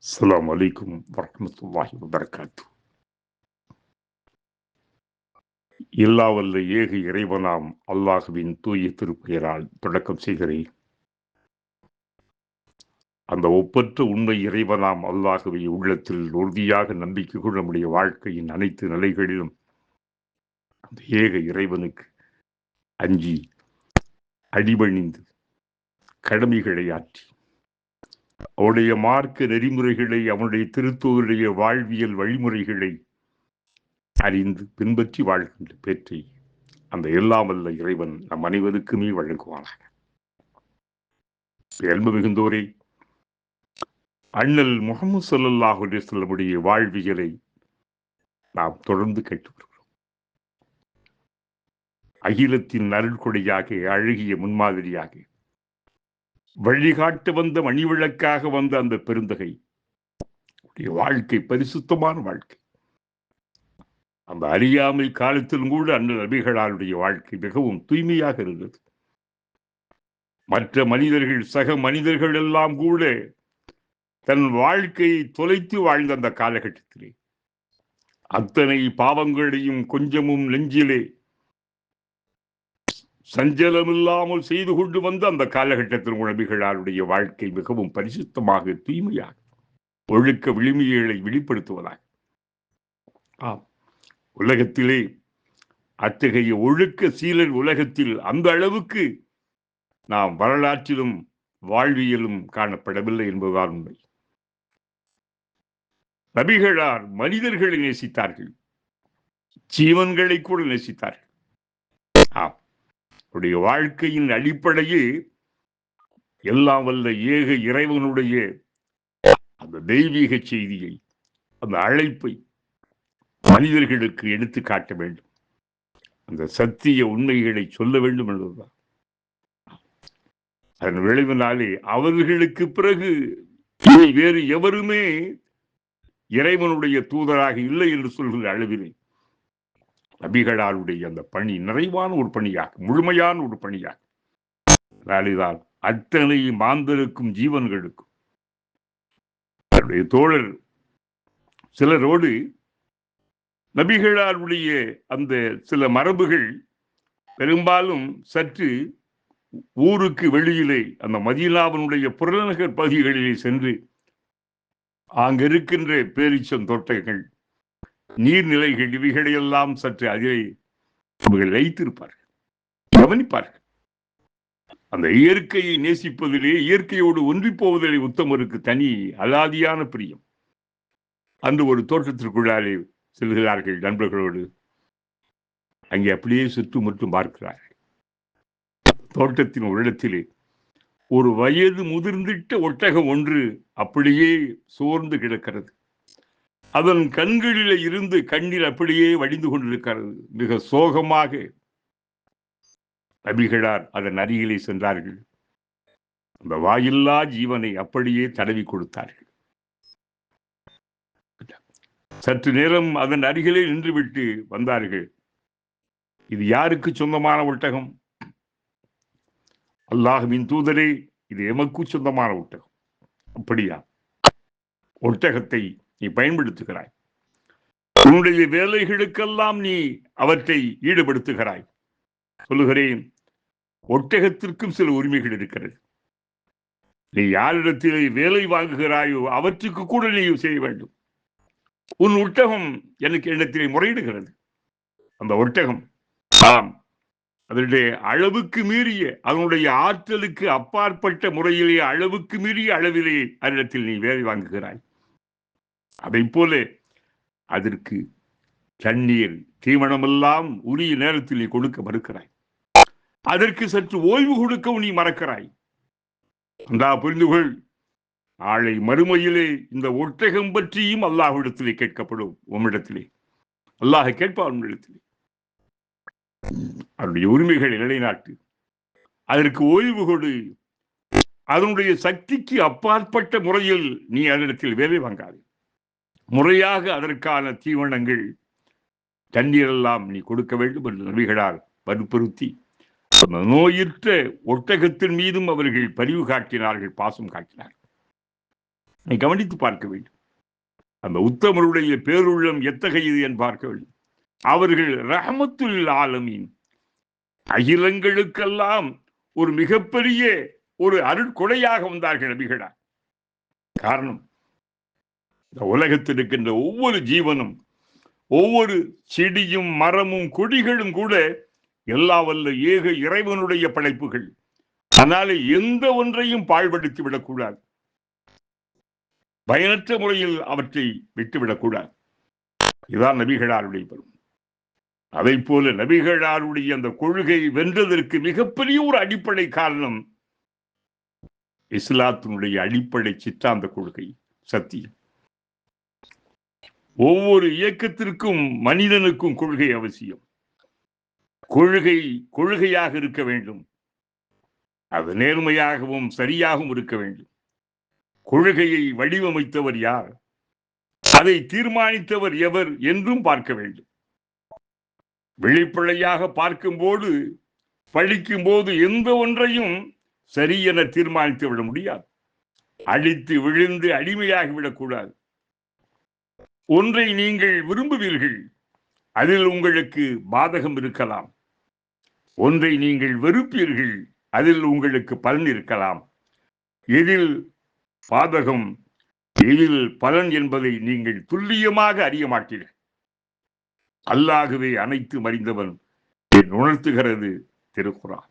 அஸ்ஸலாமு அலைக்கும் வரஹ்மத்துல்லாஹி வபரகாத்துஹு. எல்லா வல்ல ஏக இறைவனாம் அல்லாஹுவின் தூய திருப்பெயரால் தொடக்கம் செய்கிறேன். அந்த ஒப்பற்ற உண்மை இறைவனாம் அல்லாஹுவை உள்ளத்தில் உறுதியாக நம்பிக்கை கொள்ள நம்முடைய வாழ்க்கையின் அனைத்து நிலைகளிலும் அந்த ஏக இறைவனுக்கு அஞ்சி அடிபணிந்து கடமைகளை ஆற்றி அவனுடைய மார்க்க நெறிமுறைகளை, அவனுடைய திருத்தூதருடைய வாழ்வியல் வழிமுறைகளை அறிந்து பின்பற்றி வாழ்கின்ற பேற்றை அந்த எல்லாம் வல்ல இறைவன் நம் அனைவருக்குமே வழங்குவானாக. அன்பு மிகுந்தோரே, அண்ணல் முஹம்மது ஸல்லல்லாஹு அலைஹி வஸல்லமுடைய வாழ்வியலை நாம் தொடர்ந்து கேட்டு வருகிறோம். அகிலத்தின் அருள்கொடையாக, அழகிய முன்மாதிரியாக, வழிகாட்ட வந்த மணிவிளக்காக வந்த அந்த பெருந்தகை வாழ்க்கை பரிசுத்தமான வாழ்க்கை. அந்த அறியாமை காலத்திலும் கூட அண்ணல் நபிகளாருடைய வாழ்க்கை மிகவும் தூய்மையாக இருந்தது. மற்ற மனிதர்கள், சக மனிதர்கள் எல்லாம் கூட தன் வாழ்க்கையை தொலைத்து வாழ்ந்த அந்த காலகட்டத்திலே அத்தனை பாவங்களையும் கொஞ்சமும் நெஞ்சிலே சஞ்சலமில்லாமல் செய்து கொண்டு வந்த அந்த காலகட்டத்தில் நபிகளாருடைய வாழ்க்கை மிகவும் பரிசுத்தமாக, தூய்மையாக, ஒழுக்க விளிமைகளை வெளிப்படுத்துவதாக. உலகத்திலே அத்தகைய ஒழுக்க சீலர் உலகத்தில் அந்த அளவுக்கு நாம் வரலாற்றிலும் வாழ்வியலும் காணப்படவில்லை என்பதுதான் உண்மை. நபிகளார் மனிதர்களை நேசித்தார்கள், ஜீவன்களை கூட நேசித்தார்கள். அவருடைய வாழ்க்கையின் அடிப்படையே எல்லாம் வல்ல ஏக இறைவனுடைய அந்த தெய்வீக செய்தியை, அந்த அழைப்பை மனிதர்களுக்கு எடுத்து காட்ட வேண்டும், அந்த சத்திய உண்மைகளை சொல்ல வேண்டும் என்பதுதான். அதன் விளைவினாலே அவர்களுக்கு பிறகு இனி வேறு எவருமே இறைவனுடைய தூதராக இல்லை என்று சொல்கிற அளவிலே நபிகளாருடைய அந்த பணி நிறைவான ஒரு பணியாக, முழுமையான ஒரு பணியாக, அதால் அத்தனை மாந்தருக்கும் ஜீவன்களுக்கும் தன்னுடைய தோழர் சிலரோடு நபிகளாருடைய அந்த சில மரபுகள் பெரும்பாலும் சற்று ஊருக்கு வெளியிலே அந்த மதீனாவினுடைய புறநகர் பகுதிகளிலே சென்று அங்கிருக்கின்ற பேரீச்சம் தோட்டங்கள், நீர்நிலைகள், இவைகளையெல்லாம் சற்று அதிலே அவர்கள் வைத்திருப்பார்கள், கவனிப்பார்கள். அந்த இயற்கையை நேசிப்பதிலே, இயற்கையோடு ஒன்றி போவதிலே உத்தமருக்கு தனி அலாதியான பிரியம். அந்த ஒரு தோட்டத்திற்குள்ளாலே செல்கிறார்கள் நண்பர்களோடு. அங்கே அப்படியே சுற்றுமுற்றும் பார்க்கிறார்கள். தோட்டத்தின் உள்ளத்திலே ஒரு வயது முதிர்ந்திட்ட ஒட்டகம் ஒன்று அப்படியே சோர்ந்து கிடக்கிறது. அதன் கண்களில் இருந்து கண்ணீர் அப்படியே வடிந்து கொண்டிருக்கிறது. மிக சோகமாக நபிகளார் அதன் அருகிலே சென்றார்கள். அந்த வாயில்லா ஜீவனை அப்படியே தடவி கொடுத்தார்கள். சற்று நேரம் அதன் அருகிலே நின்றுவிட்டு வந்தார்கள். இது யாருக்கு சொந்தமான ஒட்டகம்? அல்லாஹ்வின் தூதரே, இது எமக்கு சொந்தமான ஒட்டகம். அப்படியா? ஒட்டகத்தை நீ பயன்படுத்துகிறாய், உன்னுடைய வேலைகளுக்கெல்லாம் நீ அவற்றை ஈடுபடுத்துகிறாய். சொல்லுகிறேன், ஒட்டகத்திற்கும் சில உரிமைகள் இருக்கிறது. நீ யாரிடத்திலே வேலை வாங்குகிறாயோ அவற்றுக்கு கூட நீ செய்ய வேண்டும். உன் ஒட்டகம் எனக்கு இடத்திலே முறையிடுகிறது. அந்த ஒட்டகம் அதனுடைய அளவுக்கு மீறிய, அதனுடைய ஆற்றலுக்கு அப்பாற்பட்ட முறையிலே, அளவுக்கு மீறிய அளவிலே அதனிடத்தில் நீ வேலை வாங்குகிறாய். அதை போல அதற்கு தண்ணீர், தீவனமெல்லாம் உரிய நேரத்தில் நீ கொடுக்க மறுக்கிறாய். அதற்கு சற்று ஓய்வு கொடுக்கவும் நீ மறக்கிறாய். அந்த புரிந்துகொள், நாளை மறுமையிலே இந்த ஒட்டகம் பற்றியும் அல்லாஹ்விடத்திலே கேட்கப்படும். உம்மிடத்திலே அல்லாஹ் கேட்பார். உன்னிடத்திலே அதனுடைய உரிமைகளை நிலைநாட்டு, அதற்கு ஓய்வு கொடு. அதனுடைய சக்திக்கு அப்பாற்பட்ட முறையில் நீ அதனிடத்தில் வேலை வாங்காது. முறையாக அதற்கான தீவனங்கள், தண்ணீர் எல்லாம் நீ கொடுக்க வேண்டும் என்று நபிகளார் வற்புறுத்தி அந்த நோயுற்ற ஒட்டகத்தின் மீதும் அவர்கள் பரிவு காட்டினார்கள், பாசம் காட்டினார்கள். கவனித்து பார்க்க வேண்டும். அந்த உத்தமருடைய பேருள்ளம் எத்தகையது என்று பார்க்க வேண்டும். அவர்கள் ரஹமத்துல் ஆலமீன், அகிலங்களுக்கெல்லாம் ஒரு மிகப்பெரிய ஒரு அருட்கொடையாக வந்தார்கள் நபிகளா. காரணம், இந்த உலகத்தில் இருக்கின்ற ஒவ்வொரு ஜீவனும், ஒவ்வொரு செடியும் மரமும் கொடிகளும் கூட எல்லா வல்ல ஏக இறைவனுடைய படைப்புகள். அதனால எந்த ஒன்றையும் பாழ்படுத்தி விடக்கூடாது, பயனற்ற முறையில் அவற்றை விட்டுவிடக்கூடாது. இதுதான் நபிகளாருடைய பெரும். அதை போல நபிகளாருடைய அந்த கொள்கை வென்றதற்கு மிகப்பெரிய ஒரு அடிப்படை காரணம் இஸ்லாத்தினுடைய அடிப்படை சித்தாந்த கொள்கை சத்தியம். ஒவ்வொரு இயக்கத்திற்கும் மனிதனுக்கும் கொள்கை அவசியம். கொள்கை கொள்கையாக இருக்க வேண்டும், அது நேர்மையாகவும் சரியாகவும் இருக்க வேண்டும். கொள்கையை வடிவமைத்தவர் யார், அதை தீர்மானித்தவர் எவர் என்றும் பார்க்க வேண்டும். வெளிப்படையாக பார்க்கும்போது படிக்கும் போது எந்த ஒன்றையும் சரி என தீர்மானித்து விட முடியாது. அடித்து விழுந்து அடிமையாகிவிடக்கூடாது. ஒன்றை நீங்கள் விரும்புவீர்கள், அதில் உங்களுக்கு பாதகம் இருக்கலாம். ஒன்றை நீங்கள் வெறுப்பீர்கள், அதில் உங்களுக்கு பலன் இருக்கலாம். எதில் பாதகம் எதில் பலன் என்பதை நீங்கள் துல்லியமாக அறிய மாட்டீர்கள். அல்லாகவே அனைத்து அறிந்தவன் உணர்த்துகிறது திருக்குர்ஆன்.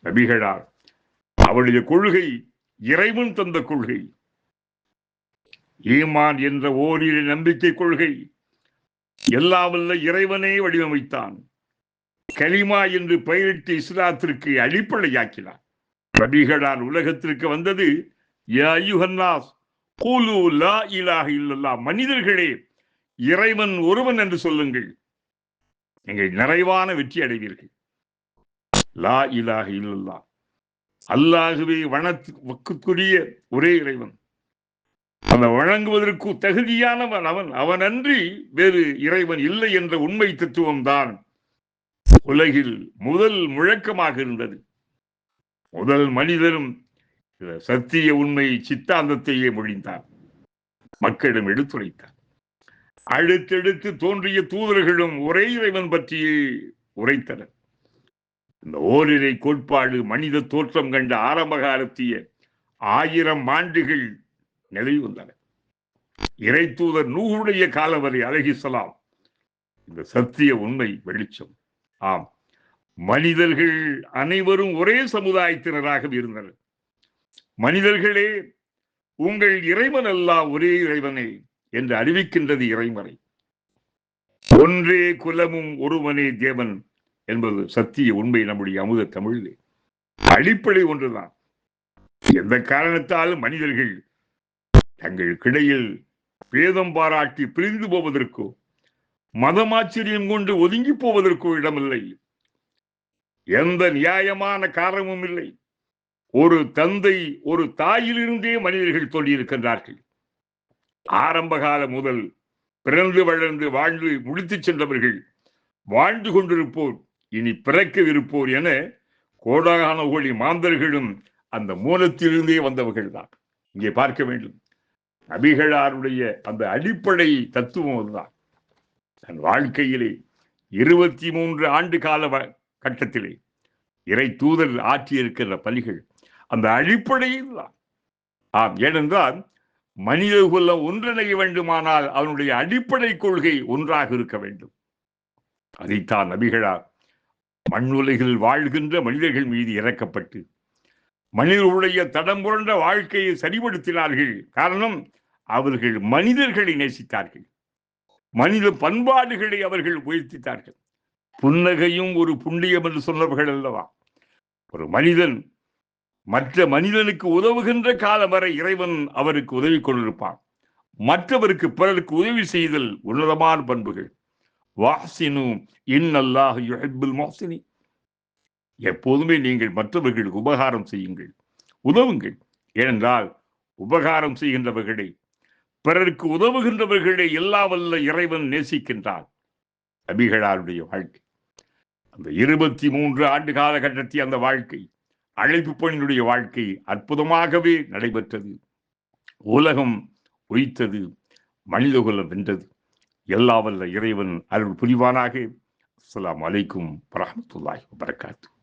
நபிகளார் அவருடைய கொள்கை இறைவன் தந்த கொள்கை. ஈமான் என்ற ஓரிரு நம்பிக்கை கொள்கை எல்லா வல்ல இறைவனே வடிவமைத்தான். கலிமா என்று பெயரிட்டு இஸ்லாத்திற்கு அடிப்படையாக்கினார். நபிகளார் உலகத்திற்கு வந்தது யா அய்யுஹன்னாஸ் கூலு லா இலாஹ இல்லல்லாஹ், மனிதர்களே இறைவன் ஒருவன் என்று சொல்லுங்கள், நீங்கள் நிறைவான வெற்றி அடைவீர்கள். லா இலாஹ இல்லல்லாஹ், அல்லாஹ்வே வணக்கத்துக்குரிய ஒரே இறைவன். அந்த வணங்குவதற்கு தகுதியானவன் அவன், அவனன்றி வேறு இறைவன் இல்லை என்ற உண்மை தத்துவம் தான் உலகில் முதல் முழக்கமாக இருந்தது. முதல் மனிதரும் சத்திய உண்மை சித்தாந்தத்தையே மொழிந்தார், மக்களிடம் எடுத்துரைத்தார். அடுத்தடுத்து தோன்றிய தூதர்களும் ஒரே இறைவன் பற்றியே உரைத்தனர். இந்த ஓரிரை கோட்பாடு மனித தோற்றம் கண்ட ஆரம்ப காலத்திய 1000 ஆண்டுகள் நிலை வந்தன. இறை தூதர் நூஹுடைய காலம் வரை அலைஹிஸ்ஸலாம் இந்த சத்திய உண்மை வெளிச்சம். ஆம், மனிதர்கள் அனைவரும் ஒரே சமுதாயத்தினராக இருந்தனர். மனிதர்களே, உங்கள் இறைவன் அல்லாஹ் ஒரே இறைவனே என்று அறிவிக்கின்றது இறைமறை. ஒன்றே குலமும் ஒருவனே தேவன் என்பது சத்திய உண்மை. நம்முடைய அமுத தமிழிலே அடிப்படை ஒன்றுதான். எந்த காரணத்தாலும் மனிதர்கள் தங்களுக்கிடையில் பேதம் பாராட்டி பிரிந்து போவதற்கோ மதமாச்சரியம் கொண்டு ஒதுங்கி போவதற்கோ இடமில்லை. எந்த நியாயமான காரணமும் இல்லை. ஒரு தந்தை ஒரு தாயிலிருந்தே மனிதர்கள் தோன்றியிருக்கின்றார்கள். ஆரம்ப காலம் முதல் பிறந்து வளர்ந்து வாழ்ந்து முடித்து சென்றவர்கள், வாழ்ந்து கொண்டிருப்போர், இனி பிறக்கவிருப்போர் என கோடான கோடி மாந்தர்களும் அந்த மூலத்திலிருந்தே வந்தவர்கள் தான். இங்கே பார்க்க வேண்டும், நபிகளாருடைய அந்த அடிப்படை தத்துவம் அதுதான். தன் வாழ்க்கையிலே 23 ஆண்டு கால கட்டத்திலே இறை தூதர் ஆற்றியிருக்கிற பணிகள் அந்த அடிப்படையில் தான். ஏனென்றால் மனித குலம் ஒன்றிணைய வேண்டுமானால் அவனுடைய அடிப்படை கொள்கை ஒன்றாக இருக்க வேண்டும். அதைத்தான் நபிகளார் மண்ணுலகில் வாழ்கின்ற மனிதர்கள் மீது இறக்கப்பட்டு மனிதர்களுடைய தடம் புரண்ட வாழ்க்கையை சரிபடுத்தினார்கள். காரணம், அவர்கள் மனிதர்களை நேசித்தார்கள், மனித பண்பாடுகளை அவர்கள் உயர்த்தித்தார்கள். புன்னகையும் ஒரு புண்ணியம் என்று சொன்னவர்கள் அல்லவா. ஒரு மனிதன் மற்ற மனிதனுக்கு உதவுகின்ற காலம் வரை இறைவன் அவருக்கு உதவி கொண்டிருப்பான். மற்றவருக்கு பிறருக்கு உதவி செய்தல் உன்னதமான பண்புகள். வாசினு இன்னல்லாஹ் யுஹிப்புல் முஹ்சினீன். எப்போதுமே நீங்கள் மற்றவர்களுக்கு உபகாரம் செய்யுங்கள், உதவுங்கள். ஏனென்றால் உபகாரம் செய்கின்றவர்களை, பிறருக்கு உதவுகின்றவர்களை எல்லா வல்ல இறைவன் நேசிக்கின்றான். நபிகளாருடைய வாழ்க்கை, அந்த 23 ஆண்டு காலகட்டத்தில் அந்த வாழ்க்கை, அழைப்பு பணியினுடைய வாழ்க்கை அற்புதமாகவே நடைபெற்றது. உலகம் உய்த்தது, மனிதகுலம் வென்றது. எல்லா வல்ல இறைவன் அருள் புரிவானாக. அஸ்ஸலாமு அலைக்கும் வரஹ்மத்துல்லாஹி வபரகாத்துஹு.